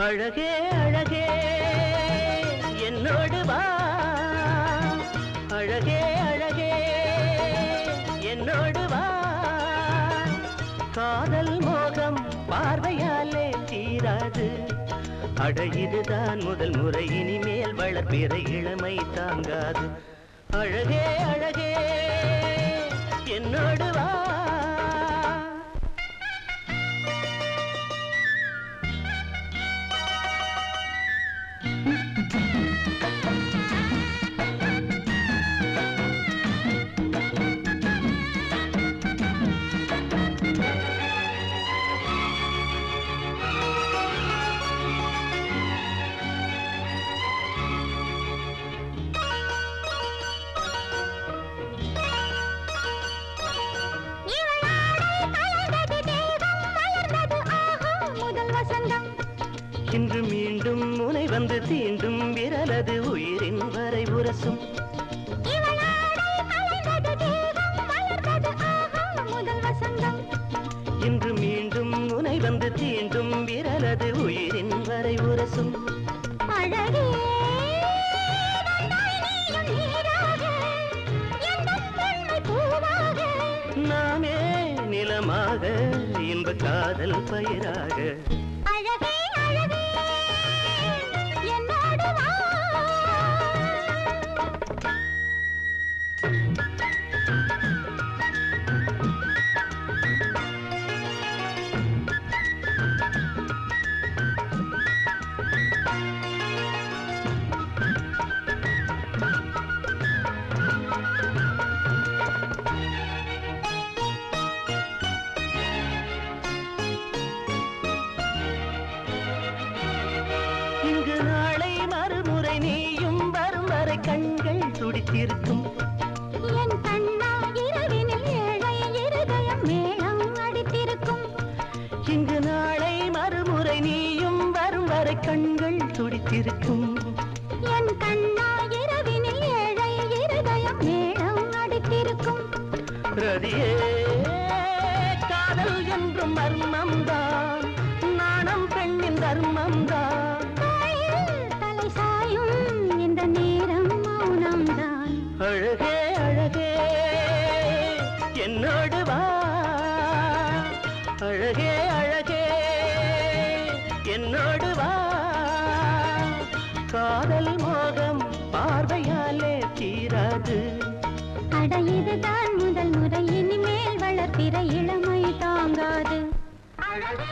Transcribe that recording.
அழகே அழகே என்னோடு வா அழகே அழகே என்னோடு வா காதல் மோகம் பார்வையாலே தீராது அட இதுதான் முதல் முறை இனிமேல் வளர்பிற இளமை தாங்காது அழகே அழகே என்னோடு வா இன்று மீண்டும் முனை வந்து தீண்டும் விரலது உயிரின் வரை உரசும் இன்று மீண்டும் முனை வந்து தீண்டும் விரலது உயிரின் வரை உரசும் அழகே நாமே நிலமாக இன்ப காதல் பயிராக இங்கு நாளை மறுமுறை நீயும் வரும் வரை கண்கள் துடித்திருக்கும் என் கண்ணா இரவினில் ஏழை இருதயம் மேளம் அடித்திருக்கும் இங்கு நாளை மறுமுறை நீயும் வரும் வரை கண்கள் துடித்திருக்கும் என் கண்ணா இரவினில் ஏழை இருதயம் மேளம் அடித்திருக்கும் ரதியே காதல் என்றும் மர்மம்தான் நாணம் பெண்ணின் தர்மம்தான் தலை சாயும் இந்த நேரம் மௌனம்தான் அழகே அழகே என்னோடு வா அழகே அழகே என்னோடு வா காதல் மோகம் பார்வையாலே தீராது அட இதுதான் முதல் முறை இனிமேல் வளர்ப்பிற இளமை தாங்காது அழகே